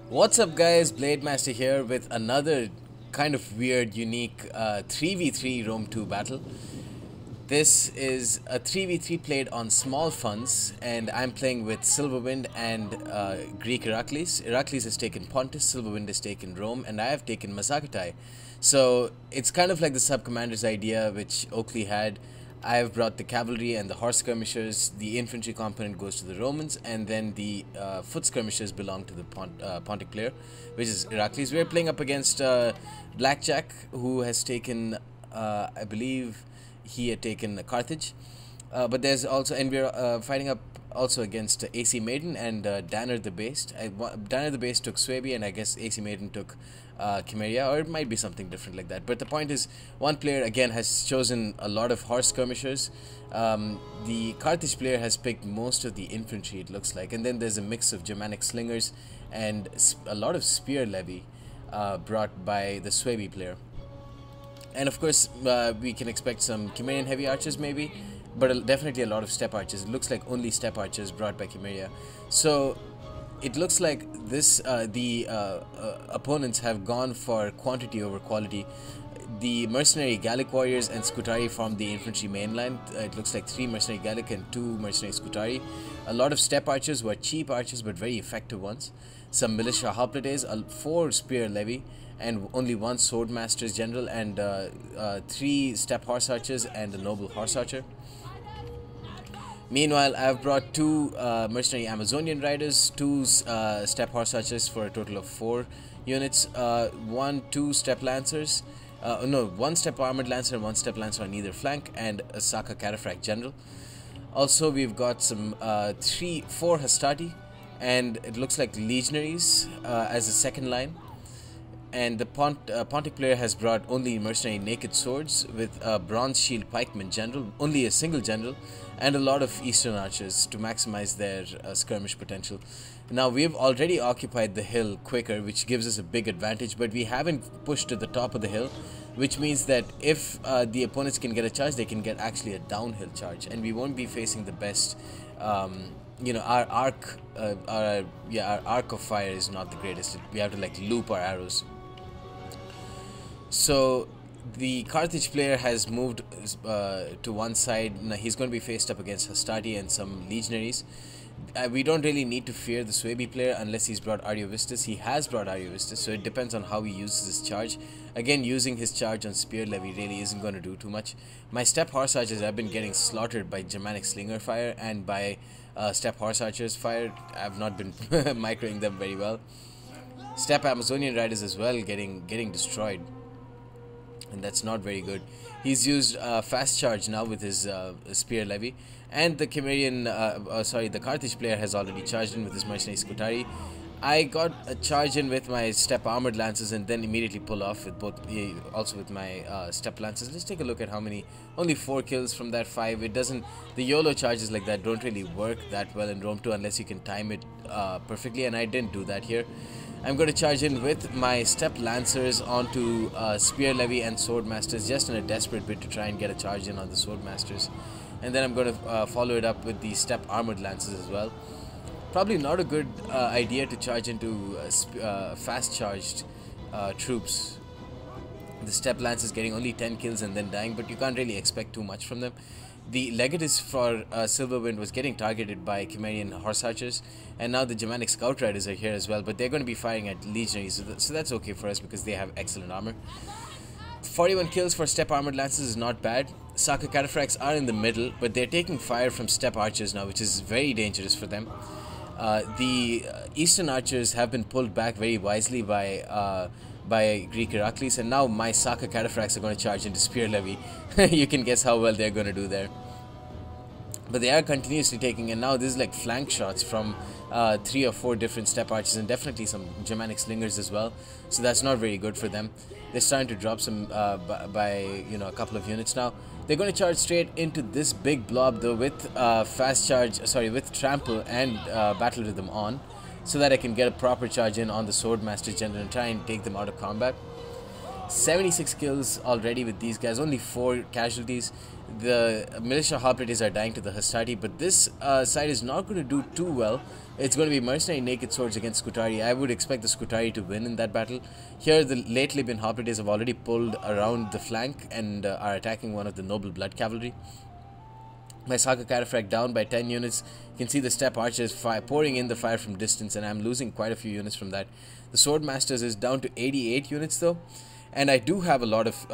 What's up guys, Blade Master here with another kind of weird, unique 3v3 Rome 2 battle. This is a 3v3 played on small funds and I'm playing with Silverwind and Greek Iraklis. Iraklis has taken Pontus, Silverwind has taken Rome, and I have taken Masakatai. So it's kind of like the sub-commander's idea which Oakley had. I have brought the cavalry and the horse skirmishers. The infantry component goes to the Romans, and then the foot skirmishers belong to the Pontic player, which is Iraklis. We're playing up against Blackjack, who has taken, I believe, he had taken Carthage. But there's also, and we're fighting up also against AC Maiden and Danner the Based. Danner the Based took Swaby, and I guess AC Maiden took Chimeria, or it might be something different like that. But the point is, one player again has chosen a lot of horse skirmishers. The Carthage player has picked most of the infantry, it looks like, and then there's a mix of Germanic slingers and a lot of spear levy brought by the Swaby player. And of course, we can expect some Chimerian heavy archers maybe, but definitely a lot of step archers. It looks like only step archers brought by Chimeria. So it looks like this the opponents have gone for quantity over quality. The mercenary Gallic warriors and Scutari formed the infantry mainline. It looks like 3 mercenary Gallic and 2 mercenary Scutari. A lot of step archers who are cheap archers but very effective ones. Some militia hoplites, 4 spear levy, and only 1 swordmaster's general, and 3 step horse archers and a noble horse archer. Meanwhile, I've brought 2 mercenary Amazonian riders, 2 step horse archers for a total of 4 units, 2 step lancers, 1 step armored lancer and 1 step lancer on either flank, and a Saka Cataphract general. Also, we've got some 4 Hastati, and it looks like legionaries as a second line. And the Pontic player has brought only mercenary naked swords with a bronze shield pikeman general, only a single general, and a lot of eastern archers to maximize their skirmish potential. Now we've already occupied the hill quicker, which gives us a big advantage, but we haven't pushed to the top of the hill, which means that if the opponents can get a charge, they can get actually a downhill charge, and we won't be facing the best. Our arc, our arc of fire is not the greatest. We have to like loop our arrows. So the Carthage player has moved to one side. Now he's going to be faced up against Hastati and some legionaries. We don't really need to fear the Swaby player unless he's brought Ariovistus. He has brought Ariovistus, so it depends on how he uses his charge. Again, using his charge on Spear Levy really isn't going to do too much. My Step Horse Archers have been getting slaughtered by Germanic Slinger fire and by Step Horse Archers fire. I've not been microing them very well. Step Amazonian Riders as well getting destroyed, and that's not very good. He's used fast charge now with his spear levy, and the the Carthage player has already charged in with his mercenary Scutari. I got a charge in with my step armored lances and then immediately pull off with also with my step lances. Let's take a look at how many. Only 4 kills from that 5. It doesn't. The YOLO charges like that don't really work that well in Rome 2 unless you can time it perfectly, and I didn't do that here. I'm going to charge in with my step lancers onto spear levy and sword masters, just in a desperate bid to try and get a charge in on the sword masters, and then I'm going to follow it up with the step armored lances as well. Probably not a good idea to charge into fast charged troops. The step lance is getting only 10 kills and then dying, but you can't really expect too much from them. The Legatus for Silverwind was getting targeted by Chimerian horse archers, and now the Germanic scout riders are here as well, but they're going to be firing at legionaries, so that's okay for us because they have excellent armor. 41 kills for step armored lances is not bad. Saka Cataphracts are in the middle, but they're taking fire from step archers now, which is very dangerous for them. The eastern archers have been pulled back very wisely by Greek Iraklis, and now my Saka Cataphracts are going to charge into Spear Levy. You can guess how well they're going to do there. But they are continuously taking, and now this is like flank shots from 3 or 4 different step archers, and definitely some Germanic slingers as well. So that's not very good for them. They're starting to drop some by a couple of units now. They're going to charge straight into this big blob though with with trample and battle rhythm on, so that I can get a proper charge in on the sword master general and try and take them out of combat. 76 kills already with these guys, only 4 casualties. The militia hoplites are dying to the Hastati, but this side is not going to do too well. It's going to be mercenary naked swords against Skutari. I would expect the Skutari to win in that battle. Here the late Libyan hoplites have already pulled around the flank and are attacking one of the noble blood cavalry. My Saka Cataphract down by 10 units. You can see the steppe archers pouring in the fire from distance, and I'm losing quite a few units from that. The sword masters is down to 88 units though. And I do have a lot of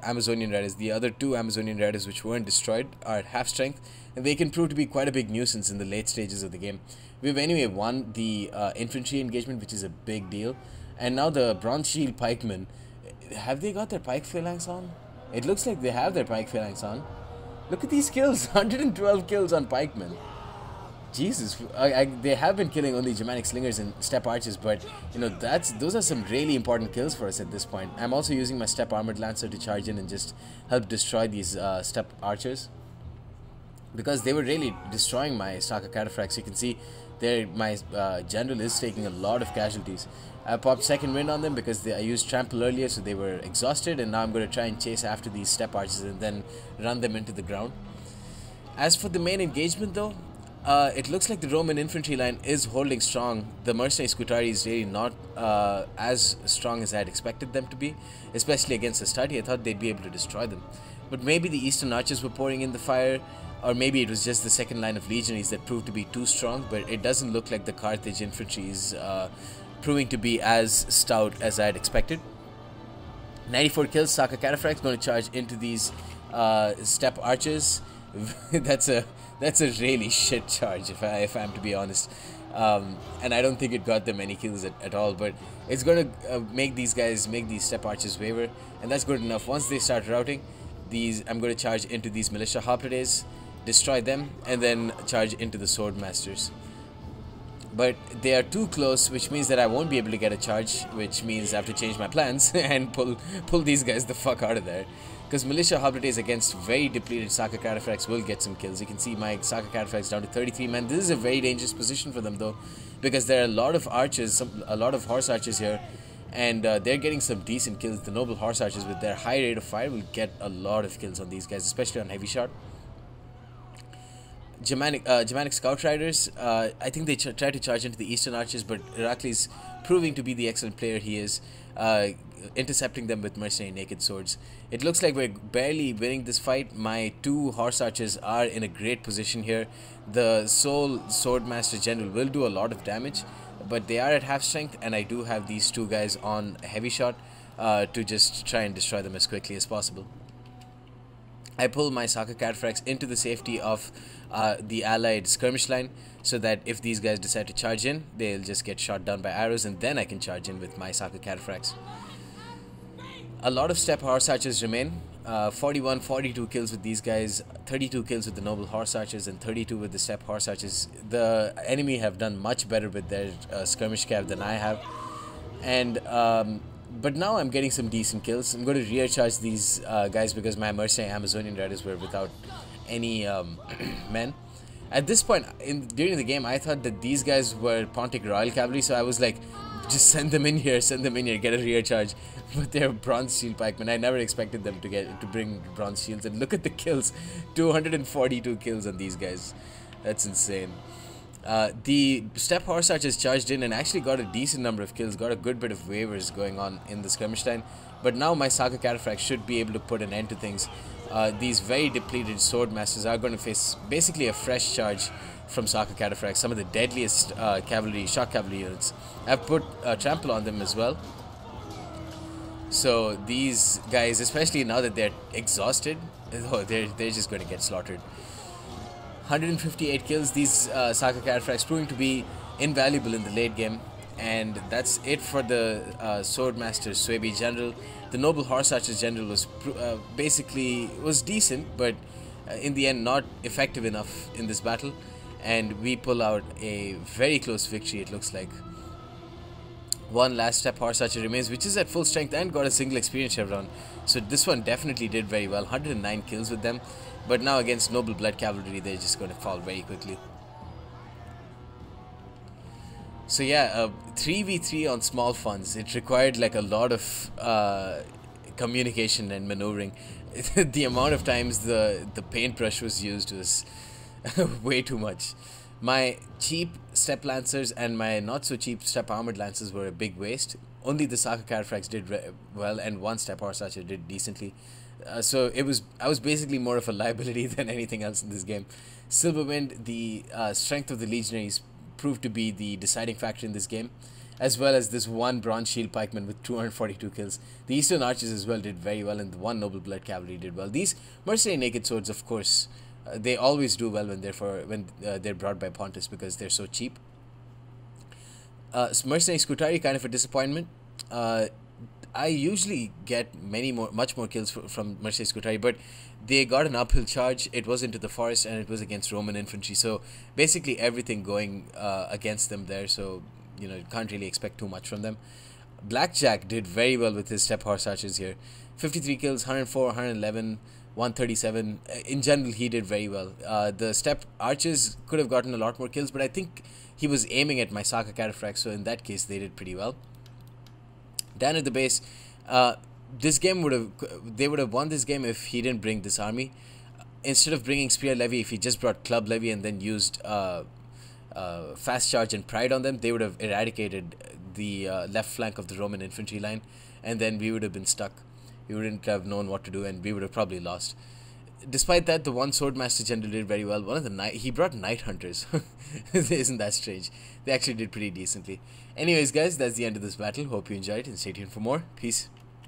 Amazonian Raiders. The other 2 Amazonian Raiders which weren't destroyed are at half strength, and they can prove to be quite a big nuisance in the late stages of the game. We've anyway won the infantry engagement, which is a big deal. And now the Bronze Shield pikemen, have they got their pike phalanx on? It looks like they have their pike phalanx on. Look at these kills, 112 kills on pikemen. Jesus, they have been killing only Germanic slingers and steppe archers, but you know those are some really important kills for us at this point. I'm also using my steppe armored lancer to charge in and just help destroy these steppe archers, because they were really destroying my Saka Cataphracts. You can see there my general is taking a lot of casualties. I popped second wind on them because I used trample earlier, so they were exhausted, and now I'm going to try and chase after these steppe archers and then run them into the ground. As for the main engagement though, it looks like the Roman infantry line is holding strong. The mercenary Skutari is really not as strong as I had expected them to be, especially against Hastati. I thought they'd be able to destroy them. But maybe the Eastern archers were pouring in the fire, or maybe it was just the second line of legionaries that proved to be too strong, but it doesn't look like the Carthage infantry is proving to be as stout as I had expected. 94 kills, Saka Cataphracts going to charge into these steppe archers. That's a really shit charge if I'm to be honest, and I don't think it got them any kills at all, but it's going to make these steppe archers waver, and that's good enough. Once they start routing, I'm going to charge into these militia hoplites, destroy them, and then charge into the sword masters. But they are too close, which means that I won't be able to get a charge, which means I have to change my plans and pull these guys the fuck out of there. Because militia hoplites against very depleted Saka Cataphracts will get some kills. You can see my Saka Cataphracts down to 33 men. This is a very dangerous position for them though, because there are a lot of archers, a lot of horse archers here, and they're getting some decent kills. The noble horse archers with their high rate of fire will get a lot of kills on these guys, especially on heavy shot. Germanic Scout Riders, I think they try to charge into the Eastern Archers, but Irakli's proving to be the excellent player he is, intercepting them with mercenary naked swords. It looks like we're barely winning this fight. My 2 horse archers are in a great position here. The sole Swordmaster General will do a lot of damage, but they are at half strength, and I do have these 2 guys on heavy shot to just try and destroy them as quickly as possible. I pull my Saka Cataphracts into the safety of the allied skirmish line, so that if these guys decide to charge in, they'll just get shot down by arrows, and then I can charge in with my Saka Cataphracts. A lot of steppe horse archers remain. 41, 42 kills with these guys, 32 kills with the noble horse archers, and 32 with the steppe horse archers. The enemy have done much better with their skirmish cav than I have, and but now I'm getting some decent kills. I'm going to rear charge these guys because my mercenary Amazonian Raiders were without any men. At this point during the game, I thought that these guys were Pontic Royal Cavalry, so I was like, just send them in here, get a rear charge. But they're bronze shield pikemen. I never expected them to bring bronze shields, and look at the kills, 242 kills on these guys. That's insane. The steppe horse archers charged in and actually got a decent number of kills, got a good bit of waivers going on in the skirmish line. But now my Saka Cataphract should be able to put an end to things. These very depleted sword masters are going to face basically a fresh charge from Saka Cataphract, some of the deadliest shock cavalry units. I've put trample on them as well. So these guys, especially now that they're exhausted, they're just going to get slaughtered. 158 kills, these Saka Cataphracts proving to be invaluable in the late game. And that's it for the Swordmaster Suebi General. The Noble Horse Archer General was basically decent, but in the end not effective enough in this battle. And we pull out a very close victory, it looks like. One last steppe horse archer remains, which is at full strength and got a single experience chevron. So this one definitely did very well. 109 kills with them. But now against Noble Blood Cavalry, they're just going to fall very quickly. So yeah, 3v3 on small funds. It required like a lot of communication and maneuvering. The amount of times the paintbrush was used was way too much. My cheap step lancers and my not so cheap step armored lancers were a big waste. Only the Saka Cataphracts did well, and one step horse archer did decently. So I was basically more of a liability than anything else in this game. Silverwind, the strength of the legionaries proved to be the deciding factor in this game, as well as this one Bronze Shield Pikeman with 242 kills. The Eastern Archers as well did very well, and the one Noble Blood Cavalry did well. These Mercenary Naked Swords, of course, they always do well when they're brought by Pontus because they're so cheap. Mercenary Scutari, kind of a disappointment. I usually get much more kills from Mercenary Scutari, but they got an uphill charge. It was into the forest, and it was against Roman infantry. So basically everything going against them there. So you can't really expect too much from them. Blackjack did very well with his step horse archers here. 53 kills, 104, 111, 137. In general, he did very well. The step archers could have gotten a lot more kills, but I think he was aiming at my Saka Cataphract, so in that case, they did pretty well. Down at the base, this game they would have won this game if he didn't bring this army. Instead of bringing Spear Levy, if he just brought Club Levy and then used Fast Charge and Pride on them, they would have eradicated the left flank of the Roman infantry line, and then we would have been stuck. We wouldn't have known what to do, and we would have probably lost. Despite that, the one Swordmaster General did very well. He brought Night Hunters. Isn't that strange? They actually did pretty decently. Anyways, guys, that's the end of this battle. Hope you enjoyed, and stay tuned for more. Peace.